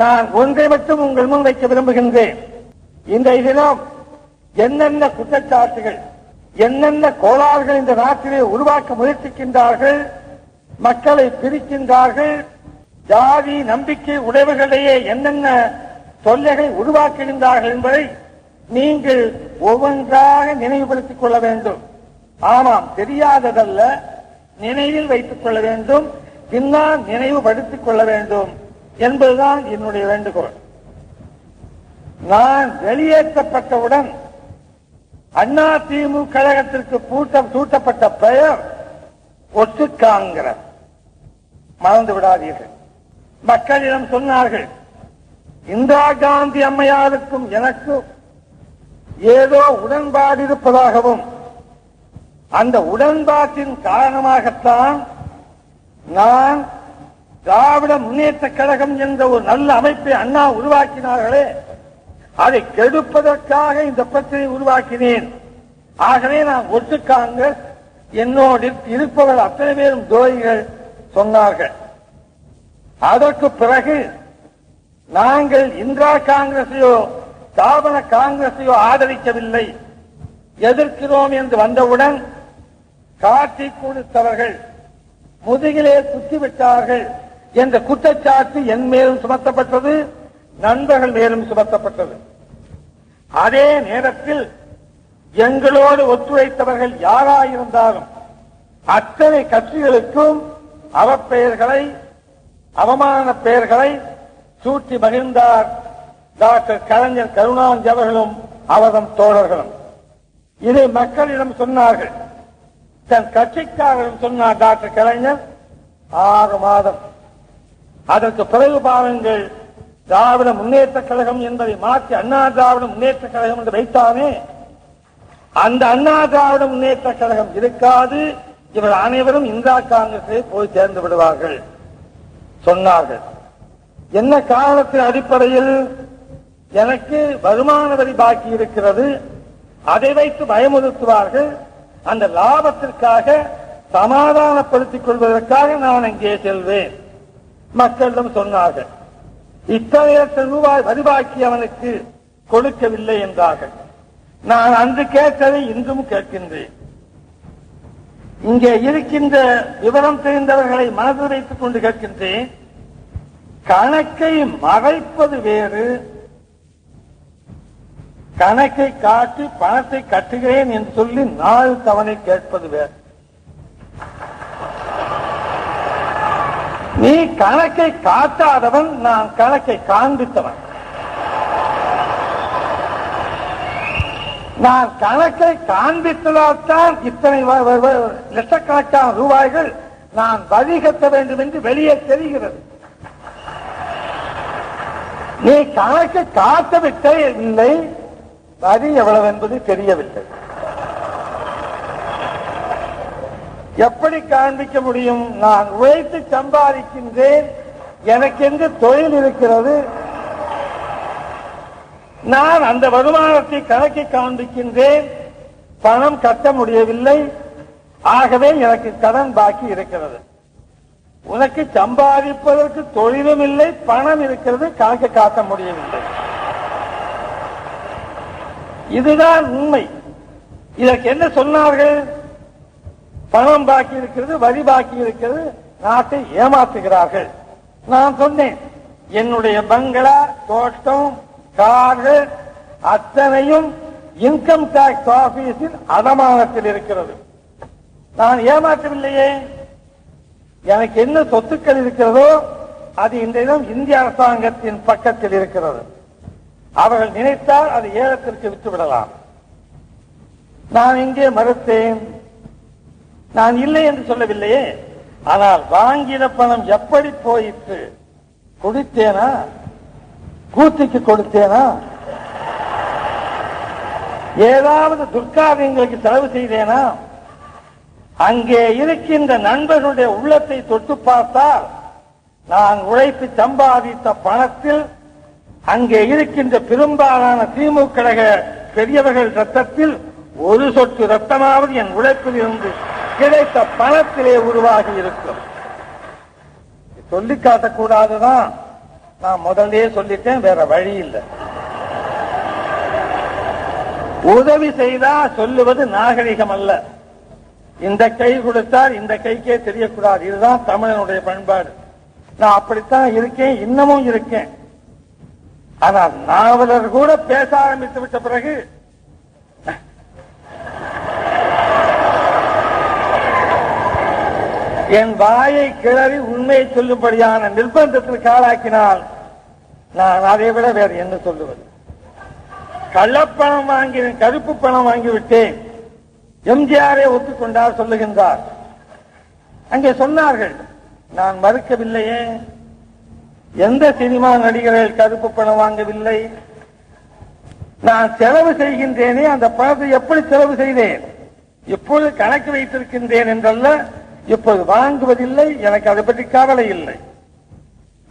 நான் ஒன்றை மட்டும் உங்கள் முன் வைக்க விரும்புகின்றேன். இன்றைய தினம் என்னென்ன குற்றச்சாட்டுகள், என்னென்ன கோளாறுகள் இந்த நாட்டிலே உருவாக்க முயற்சிக்கின்றார்கள், மக்களை பிரிக்கின்றார்கள், ஜாதி நம்பிக்கை உடையவர்களிடையே என்னென்ன தொல்லைகளை உருவாக்குகின்றார்கள் என்பதை நீங்கள் ஒவ்வொன்றாக நினைவுபடுத்திக் கொள்ள வேண்டும். ஆமாம், தெரியாததல்ல, நினைவில் வைத்துக் கொள்ள வேண்டும், பின்னால் நினைவுபடுத்திக் கொள்ள வேண்டும் என்பதுதான் என்னுடைய வேண்டுகோள். நான் வெளியேற்றப்பட்டவுடன் அதிமுக கழகத்திற்கு சூட்டப்பட்ட பெயர் ஒட்டு காங்கிரஸ். மறந்து விடாதீர்கள். மக்களிடம் சொன்னார்கள், இந்திரா காந்தி அம்மையாருக்கும் எனக்கும் ஏதோ உடன்பாடு இருப்பதாகவும் அந்த உடன்பாட்டின் காரணமாகத்தான் நான் திராவிட முன்னேற்ற கழகம் என்ற ஒரு நல்ல அமைப்பை அண்ணா உருவாக்கினார்களே, அதை கெடுப்பதற்காக இந்த பிரச்சனையை உருவாக்கினேன். ஆகவே நான் ஒட்டு காங்கிரஸ், என்னோடு இருப்பவர்கள் அத்தனை பேரும் துரோகிகள் சொன்னார்கள். அதற்கு பிறகு நாங்கள் இந்திரா காங்கிரஸையோ ஸ்தாபன காங்கிரஸையோ ஆதரிக்கவில்லை, எதிர்க்கிறோம் என்று வந்தவுடன் காட்டி கொடுத்தவர்கள் முதுகிலே குத்திவிட்டார்கள் என்ற குற்றச்சாட்டு என் மேலும் சுமத்தப்பட்டது, நண்பர்கள் மேலும் சுமத்தப்பட்டது. அதே நேரத்தில் எங்களோடு ஒத்துழைத்தவர்கள் யாராயிருந்தாலும் அத்தனை கட்சிகளுக்கும் அவப்பெயர்களை, அவமான பெயர்களை சூட்டி மகிழ்ந்தார் டாக்டர் கலைஞர் கருணாநிதி அவர்களும் அவர்தம் தோழர்களும். இதை மக்களிடம் சொன்னார்கள், தன் கட்சிக்காரர்கள் சொன்னார் டாக்டர் கலைஞர். 6 மாதம். அதற்கு பிறகு பாருங்கள், திராவிட முன்னேற்ற கழகம் என்பதை மாற்றி அண்ணா திராவிட முன்னேற்ற கழகம் என்று வைத்தானே, அந்த அண்ணா திராவிட முன்னேற்ற கழகம் இருக்காது, இவர் அனைவரும் இந்திரா காங்கிரஸை போய் சேர்ந்து விடுவார்கள் சொன்னார்கள். என்ன காரணத்தின் அடிப்படையில்? எனக்கு வருமான வரி பாக்கி இருக்கிறது, அதை வைத்து பயமுறுத்துவார்கள், அந்த லாபத்திற்காக சமாதானப்படுத்திக் கொள்வதற்காக நான் அங்கே செல்வேன் மக்களிடம் சொன்னார்கள். இத்தனை லட்சம் ரூபாய் வரி பாக்கி அவனுக்கு கொடுக்கவில்லை என்றார்கள். நான் அன்று கேட்டதை இன்றும் கேட்கின்றேன். இங்கே இருக்கின்ற விவரம் தெரிந்தவர்களை மனதில் வைத்துக் கொண்டு கேட்கின்றேன். கணக்கை மறைப்பது வேறு, கணக்கை காட்டி பணத்தை கட்டுகிறேன் என்று சொல்லி 4 தவணை கேட்பது வேறு. நீ கணக்கை காட்டாதவன், நான் கணக்கை காண்பித்தவன். நான் கணக்கை காண்பித்ததால்தான் இத்தனை லட்சக்கணக்கான ரூபாய்கள் நான் வரி கட்ட வேண்டும் என்று வெளியே தெரிகிறது. நீ கணக்கை காட்டவிட்டே இல்லை, வரி எவ்வளவு என்பது தெரியவில்லை. எப்படி காண்பிக்க முடியும்? நான் உழைத்து சம்பாதிக்கின்றேன், எனக்கு எங்கு தொழில் இருக்கிறது, நான் அந்த வருமானத்தை கணக்கை காண்பிக்கின்றேன், பணம் கட்ட முடியவில்லை, ஆகவே எனக்கு கடன் பாக்கி இருக்கிறது. உனக்கு சம்பாதிப்பதற்கு தொழிலும் இல்லை, பணம் இருக்கிறது, கணக்கு காட்ட முடியவில்லை. இதுதான் உண்மை. இதற்கு என்ன சொன்னார்கள்? பணம் பாக்கி இருக்கிறது, வரி பாக்கி இருக்கிறது, நாட்டை ஏமாற்றுகிறார்கள். நான் சொன்னேன், என்னுடைய பங்களா, தோட்டம், கார்கள் அத்தனையும் இன்கம் டாக்ஸ் ஆபீஸில் அடமானத்தில் இருக்கிறது. நான் ஏமாற்றவில்லையே. எனக்கு என்ன சொத்துக்கள் இருக்கிறதோ அது இன்றைய இந்திய அரசாங்கத்தின் பக்கத்தில் இருக்கிறது. அவர்கள் நினைத்தால் அது ஏலத்திற்கு விட்டுவிடலாம். நான் இங்கே மறுத்தேன். நான் இல்லை என்று சொல்லவில்லையே. ஆனால் வாங்கின பணம் எப்படி போயிற்று? கொடுத்தேனா? கூத்திக்கு கொடுத்தேனா? ஏதாவது துர்காரியங்களுக்கு செலவு செய்தேனா? அங்கே இருக்கின்ற நண்பர்களுடைய உள்ளத்தை தொட்டு பார்த்தால் நான் உழைத்து சம்பாதித்த பணத்தில் அங்கே இருக்கின்ற பெரும்பாலான திமுக கழக பெரியவர்கள் ரத்தத்தில் ஒரு சொட்டு ரத்தமாவது என் உழைப்பில் இருந்து கிடைத்த பணத்திலே உருவாகி இருக்கும். சொல்லிக் காட்டக்கூடாதுதான். நான் முதல்ல சொல்லிட்டேன், வேற வழி இல்லை. உதவி செய்தா சொல்லுவது நாகரிகம் அல்ல. இந்த கை கொடுத்தால் இந்த கைக்கே தெரியக்கூடாது. இதுதான் தமிழனுடைய பண்பாடு. நான் அப்படித்தான் இருக்கேன், இன்னமும் இருக்கேன். ஆனால் நாவலர் கூட பேச ஆரம்பித்து விட்ட பிறகு என் வாயை கிளறி உண்மையை சொல்லும்படியான நிர்பந்தத்திற்கு ஆளாக்கினால் நான் அதை விட வேறு என்ன சொல்லுவது? கள்ளப்பணம் வாங்கி கருப்பு பணம் வாங்கிவிட்டேன், எம்ஜிஆரே ஒத்துக்கொண்டார் சொல்லுகின்றார். அங்கே சொன்னார்கள், நான் மறுக்கவில்லையே. எந்த சினிமா நடிகர்கள் கருப்பு பணம் வாங்கவில்லை? நான் செலவு செய்கின்றேனே, அந்த பணத்தை எப்படி செலவு செய்தேன், இப்பொழுது கணக்கு வைத்திருக்கின்றேன் என்றல்ல, இப்போது வாங்குவதில்லை. எனக்கு அதை பற்றி கவலை இல்லை.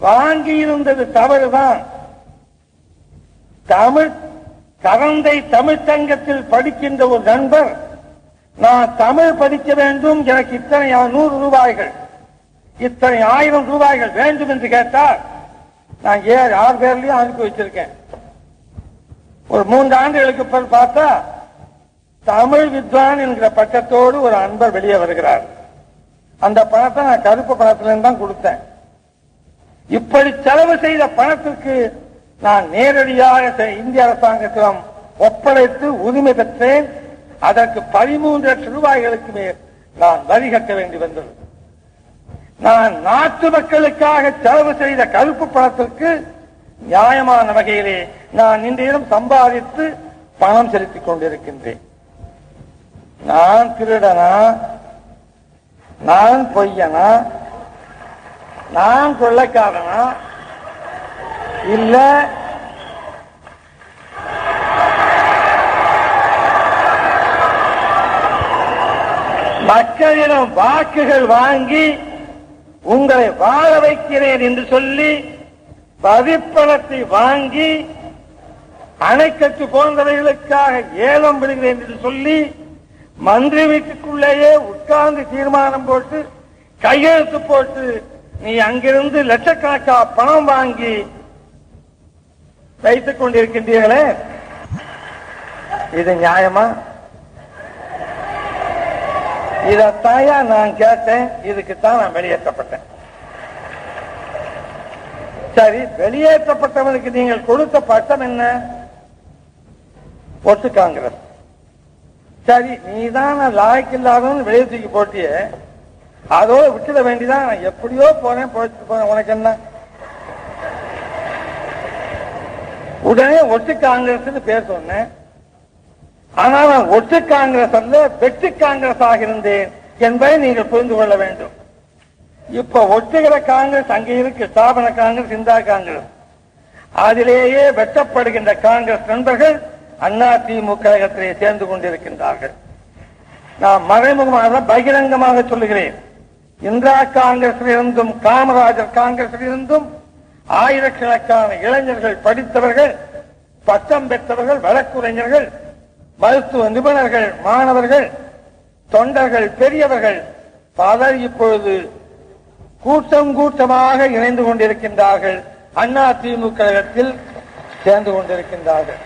வாங்கியிருந்தது தவறுதான். கரந்தை தமிழ் சங்கத்தில் படிக்கின்ற ஒரு நண்பர், நான் தமிழ் படிக்க வேண்டும், எனக்கு இத்தனை 100 ரூபாய்கள், இத்தனை 1000 ரூபாய்கள் வேண்டும் என்று கேட்டால், நான் 6 பேர்லயும் அனுப்பி வச்சிருக்கேன். ஒரு 3 ஆண்டுகளுக்கு பிறகு பார்த்தா தமிழ் வித்வான் என்கிற பட்டத்தோடு ஒரு அன்பர் வெளியே வருகிறார். அந்த பணத்தை நான் கருப்பு பணத்திலிருந்து தான் கொடுத்தேன். இப்படி செலவு செய்த பணத்திற்கு நான் நேரடியாக இந்திய அரசாங்கத்திடம் ஒப்படைத்து உரிமை பெற்றேன். அதற்கு 13 லட்சம் ரூபாய்களுக்கு மேல் நான் வரி கட்ட வேண்டி வந்தது. நான் நாட்டு மக்களுக்காக செலவு செய்த கருப்பு பணத்திற்கு நியாயமான வகையிலே நான் இன்றையிடம் சம்பாதித்து பணம் செலுத்திக் கொண்டிருக்கின்றேன். நான் திருடனா, நான் பொய்யனா, நான் கொள்ளைக்காரனா, இல்ல மக்களிடம் வாக்குகள் வாங்கி உங்களை வாழ வைக்கிறேன் என்று சொல்லி வரிப்பணத்தை வாங்கி அணைக்கட்டு போன்றவைகளுக்காக ஏலம் விடுகிறேன் என்று சொல்லி மந்திரி வீட்டுக்குள்ளேயே உட்கார்ந்து தீர்மானம் போட்டு கையெழுத்து போட்டு நீ அங்கிருந்து லட்சக்கணக்கான பணம் வாங்கி வைத்துக் கொண்டிருக்கின்றீர்களே, இது நியாயமா? இதத்தாயா நான் கேட்டேன். இதுக்குத்தான் நான் வெளியேற்றப்பட்டேன். சரி, வெளியேற்றப்பட்டவனுக்கு நீங்கள் கொடுத்த பட்டம் என்ன? ஒட்டு காங்கிரஸ். சரி, நீதான் லாய்க்கு இல்லாதவன்னு வெளியே தூக்கி போட்டிய, அதோட விட்டுட வேண்டிதான். நான் எப்படியோ போறேன், போயிட்டு போறேன், உனக்கு என்ன? உடனே ஒட்டு காங்கிரஸ் பேர் சொன்னேன். ஆனால் நான் ஒட்டு காங்கிரஸ் அல்ல, வெற்றி காங்கிரஸ் ஆக இருந்தேன் என்பதை நீங்கள் புரிந்து கொள்ள வேண்டும். இப்ப ஒட்டுகிற காங்கிரஸ் அங்கே இருக்கு, ஸ்தாபன காங்கிரஸ், இந்திரா காங்கிரஸ். அதிலேயே வெட்டப்படுகின்ற காங்கிரஸ் நண்பர்கள் அதிமுக கழகத்திலே சேர்ந்து கொண்டிருக்கின்றார்கள். நான் மறைமுகமாக பகிரங்கமாக சொல்லுகிறேன், இந்திரா காங்கிரஸில் இருந்தும் காமராஜர் காங்கிரஸில் இருந்தும் ஆயிரக்கணக்கான இளைஞர்கள், படித்தவர்கள், பட்டம் பெற்றவர்கள், வழக்குரைஞர்கள், மருத்துவ நிபுணர்கள், மாணவர்கள், தொண்டர்கள், பெரியவர்கள் பலர் இப்பொழுது கூட்டம் கூட்டமாக இணைந்து கொண்டிருக்கின்றார்கள். அதிமுக கழகத்தில் சேர்ந்து கொண்டிருக்கின்றார்கள்.